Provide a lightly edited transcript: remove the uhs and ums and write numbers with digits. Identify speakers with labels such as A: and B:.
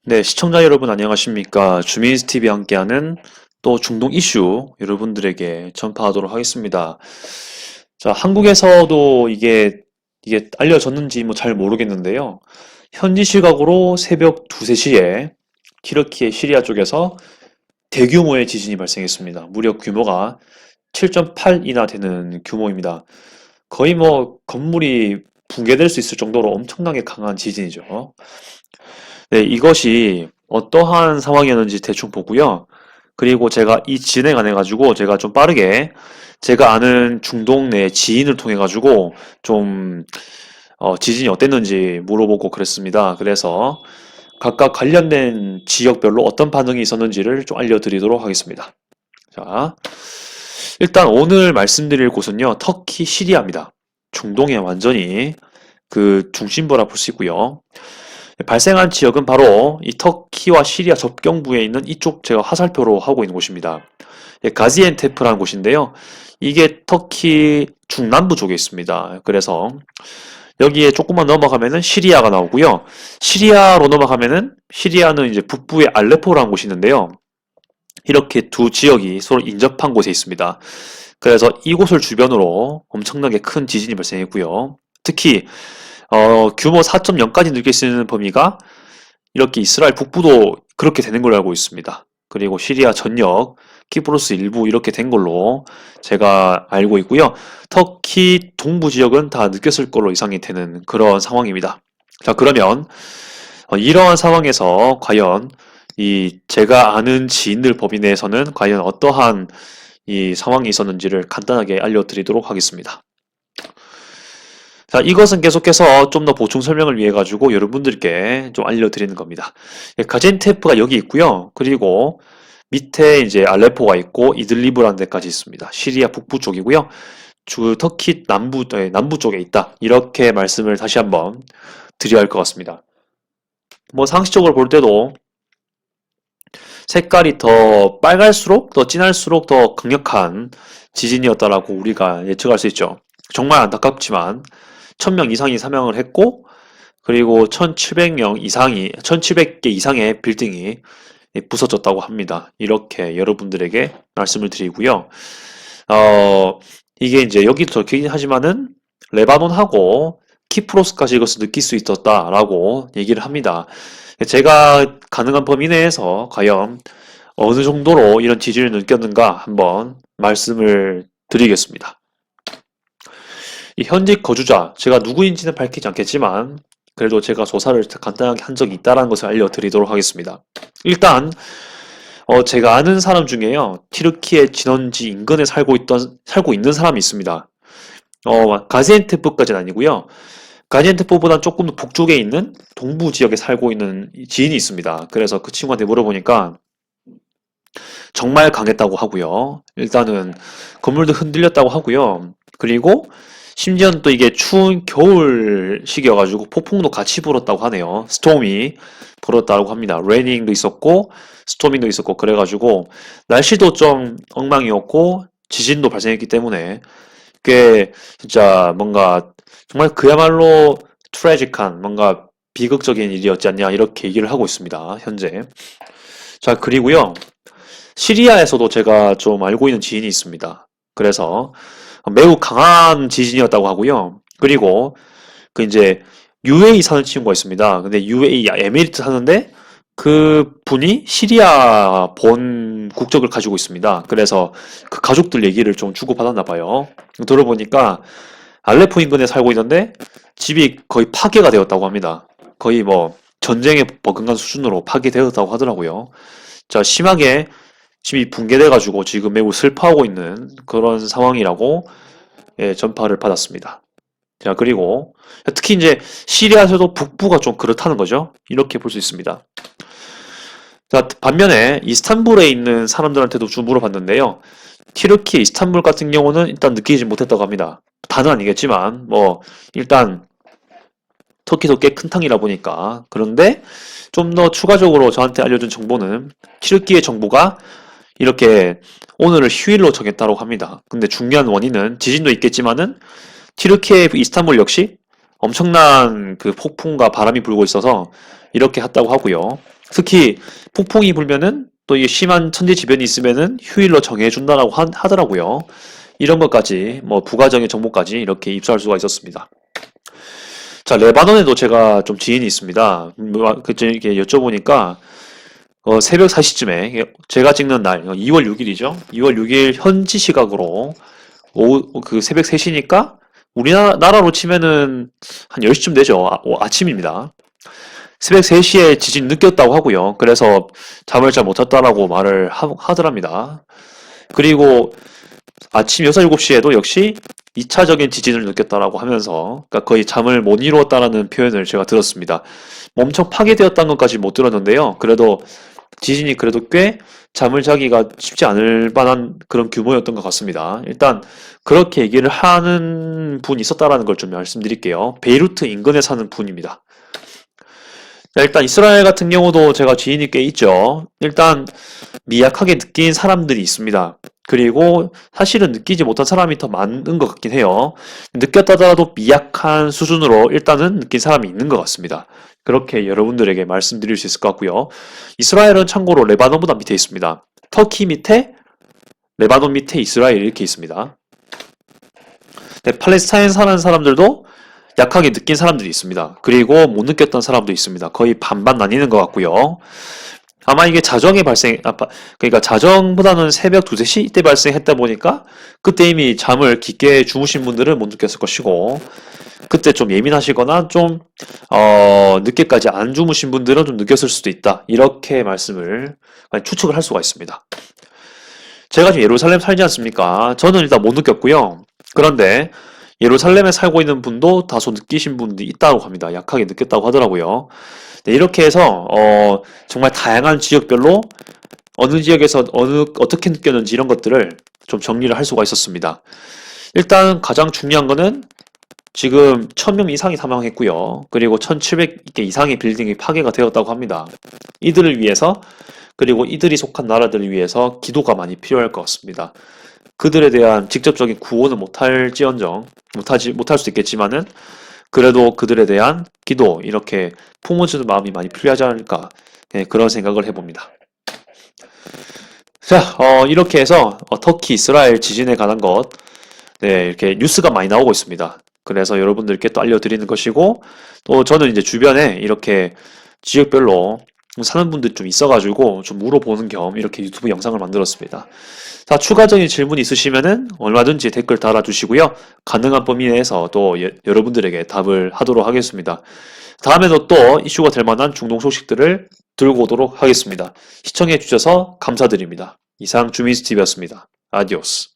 A: 네, 시청자 여러분 안녕하십니까. 주민스TV 함께하는 또 중동 이슈 여러분들에게 전파하도록 하겠습니다. 자, 한국에서도 이게 알려졌는지 뭐 잘 모르겠는데요. 현지 시각으로 새벽 2, 3시에 튀르키예 시리아 쪽에서 대규모의 지진이 발생했습니다. 무려 규모가 7.8이나 되는 규모입니다. 거의 뭐 건물이 붕괴될 수 있을 정도로 엄청나게 강한 지진이죠. 네, 이것이 어떠한 상황이었는지 대충 보고요. 그리고 제가 이 진에 관해 가지고 제가 좀 빠르게 제가 아는 중동 내 지인을 통해 가지고 좀 지진이 어땠는지 물어보고 그랬습니다. 그래서 각각 관련된 지역별로 어떤 반응이 있었는지를 좀 알려드리도록 하겠습니다. 자, 일단 오늘 말씀드릴 곳은요, 터키 시리아입니다. 중동의 완전히 그 중심부라 볼 수 있고요. 발생한 지역은 바로 이 터키와 시리아 접경부에 있는 이쪽 제가 화살표로 하고 있는 곳입니다. 가지엔테프라는 곳인데요. 이게 터키 중남부 쪽에 있습니다. 그래서 여기에 조금만 넘어가면은 시리아가 나오고요. 시리아로 넘어가면은 시리아는 이제 북부의 알레포라는 곳이 있는데요. 이렇게 두 지역이 서로 인접한 곳에 있습니다. 그래서 이곳을 주변으로 엄청나게 큰 지진이 발생했고요. 특히 규모 4.0까지 느낄 수 있는 범위가 이렇게 이스라엘 북부도 그렇게 되는 걸로 알고 있습니다. 그리고 시리아 전역, 키프로스 일부 이렇게 된 걸로 제가 알고 있고요. 터키 동부 지역은 다 느꼈을 걸로 예상이 되는 그런 상황입니다. 자, 그러면 이러한 상황에서 과연 이 제가 아는 지인들 범위 내에서는 과연 어떠한 이 상황이 있었는지를 간단하게 알려드리도록 하겠습니다. 자, 이것은 계속해서 좀 더 보충 설명을 위해 가지고 여러분들께 좀 알려드리는 겁니다. 가젠테프가 여기 있고요. 그리고 밑에 이제 알레포가 있고 이들리브라는 데까지 있습니다. 시리아 북부 쪽이고요. 터키 남부 쪽에 있다. 이렇게 말씀을 다시 한번 드려야 할 것 같습니다. 뭐 상식적으로 볼 때도 색깔이 더 빨갈수록 더 진할수록 더 강력한 지진이었다라고 우리가 예측할 수 있죠. 정말 안타깝지만 1000명 이상이 사망을 했고, 그리고 1700개 이상의 빌딩이 부서졌다고 합니다. 이렇게 여러분들에게 말씀을 드리고요. 이게 이제 여기도 적히긴 하지만은 레바논하고 키프로스까지 이것을 느낄 수 있었다라고 얘기를 합니다. 제가 가능한 범위 내에서 과연 어느 정도로 이런 지진을 느꼈는가 한번 말씀을 드리겠습니다. 이 현직 거주자, 제가 누구인지는 밝히지 않겠지만 그래도 제가 조사를 간단하게 한 적이 있다는 것을 알려드리도록 하겠습니다. 일단 제가 아는 사람 중에요. 튀르키예 진원지 인근에 살고 있는 사람이 있습니다. 가지엔테프까지는 아니고요. 가지엔테프보다 조금 더 북쪽에 있는 동부 지역에 살고 있는 지인이 있습니다. 그래서 그 친구한테 물어보니까 정말 강했다고 하고요. 일단은 건물도 흔들렸다고 하고요. 그리고 심지어는 또 이게 추운 겨울 시기여가지고 폭풍도 같이 불었다고 하네요. 스톰이 불었다고 합니다. 레이닝도 있었고 스토밍도 있었고 그래가지고 날씨도 좀 엉망이었고 지진도 발생했기 때문에 꽤 진짜 뭔가 정말 그야말로 트래직한 뭔가 비극적인 일이었지 않냐 이렇게 얘기를 하고 있습니다. 현재. 자, 그리고요. 시리아에서도 제가 좀 알고 있는 지인이 있습니다. 그래서 매우 강한 지진이었다고 하고요. 그리고 그 이제 UAE 사는 친구가 있습니다. 근데 UAE 에미리트 사는데 그 분이 시리아 본 국적을 가지고 있습니다. 그래서 그 가족들 얘기를 좀 주고받았나 봐요. 들어보니까 알레포 인근에 살고 있는데 집이 거의 파괴가 되었다고 합니다. 거의 뭐 전쟁에 버금간 수준으로 파괴되었다고 하더라고요. 자, 심하게 집이 붕괴돼가지고 지금 매우 슬퍼하고 있는 그런 상황이라고 전파를 받았습니다. 자, 그리고 특히 이제 시리아에서도 북부가 좀 그렇다는 거죠. 이렇게 볼 수 있습니다. 자, 반면에 이스탄불에 있는 사람들한테도 좀 물어봤는데요. 튀르키예 이스탄불 같은 경우는 일단 느끼지 못했다고 합니다. 다는 아니겠지만 뭐 일단 터키도 꽤 큰 탕이라 보니까. 그런데 좀 더 추가적으로 저한테 알려준 정보는 튀르키예 정부가 이렇게 오늘을 휴일로 정했다고 합니다. 근데 중요한 원인은 지진도 있겠지만은 튀르키예 이스탄불 역시 엄청난 그 폭풍과 바람이 불고 있어서 이렇게 했다고 하고요. 특히 폭풍이 불면은 또 이게 심한 천재지변이 있으면은 휴일로 정해준다라고 하더라고요. 이런 것까지 뭐 부가적인 정보까지 이렇게 입수할 수가 있었습니다. 자, 레바논에도 제가 좀 지인이 있습니다. 그때 이렇게 여쭤보니까 새벽 4시쯤에 제가 찍는 날 2월 6일이죠. 2월 6일 현지 시각으로 오후 그 새벽 3시니까 우리나라로 치면은 한 10시쯤 되죠. 아침입니다. 새벽 3시에 지진 느꼈다고 하고요. 그래서 잠을 잘 못 잤다라고 말을 하더랍니다. 그리고 아침 6, 7시에도 역시 2차적인 지진을 느꼈다라고 하면서 그러니까 거의 잠을 못 이루었다라는 표현을 제가 들었습니다. 엄청 파괴되었다는 것까지 못 들었는데요. 그래도 지진이 그래도 꽤 잠을 자기가 쉽지 않을 만한 그런 규모였던 것 같습니다. 일단 그렇게 얘기를 하는 분이 있었다라는 걸 좀 말씀드릴게요. 베이루트 인근에 사는 분입니다. 일단 이스라엘 같은 경우도 제가 지인이 꽤 있죠. 일단 미약하게 느낀 사람들이 있습니다. 그리고 사실은 느끼지 못한 사람이 더 많은 것 같긴 해요. 느꼈다더라도 미약한 수준으로 일단은 느낀 사람이 있는 것 같습니다. 그렇게 여러분들에게 말씀드릴 수 있을 것 같고요. 이스라엘은 참고로 레바논보다 밑에 있습니다. 터키 밑에, 레바논 밑에 이스라엘 이렇게 있습니다. 네, 팔레스타인 사는 사람들도 약하게 느낀 사람들이 있습니다. 그리고 못 느꼈던 사람도 있습니다. 거의 반반 나뉘는 것 같고요. 아마 이게 그러니까 자정보다는 새벽 2, 3시 이때 발생했다 보니까 그때 이미 잠을 깊게 주무신 분들은 못 느꼈을 것이고 그때 좀 예민하시거나 좀 늦게까지 안 주무신 분들은 좀 느꼈을 수도 있다. 이렇게 말씀을 추측을 할 수가 있습니다. 제가 지금 예루살렘 살지 않습니까? 저는 일단 못 느꼈고요. 그런데 예루살렘에 살고 있는 분도 다소 느끼신 분들이 있다고 합니다. 약하게 느꼈다고 하더라고요. 네, 이렇게 해서 정말 다양한 지역별로 어느 지역에서 어떻게 느꼈는지 이런 것들을 좀 정리를 할 수가 있었습니다. 일단 가장 중요한 거는 지금 1000명 이상이 사망했고요. 그리고 1700개 이상의 빌딩이 파괴가 되었다고 합니다. 이들을 위해서 그리고 이들이 속한 나라들을 위해서 기도가 많이 필요할 것 같습니다. 그들에 대한 직접적인 구호는 못할 수도 있겠지만은 그래도 그들에 대한 기도 이렇게 품어주는 마음이 많이 필요하지 않을까 네, 그런 생각을 해봅니다. 자, 이렇게 해서 터키 이스라엘 지진에 관한 것 네, 이렇게 뉴스가 많이 나오고 있습니다. 그래서 여러분들께 또 알려드리는 것이고 또 저는 이제 주변에 이렇게 지역별로 사는 분들이 좀 있어가지고 좀 물어보는 겸 이렇게 유튜브 영상을 만들었습니다. 자, 추가적인 질문 있으시면은 얼마든지 댓글 달아주시고요. 가능한 범위 내에서 또 여러분들에게 답을 하도록 하겠습니다. 다음에도 또 이슈가 될 만한 중동 소식들을 들고 오도록 하겠습니다. 시청해 주셔서 감사드립니다. 이상 주민스TV였습니다. 아디오스.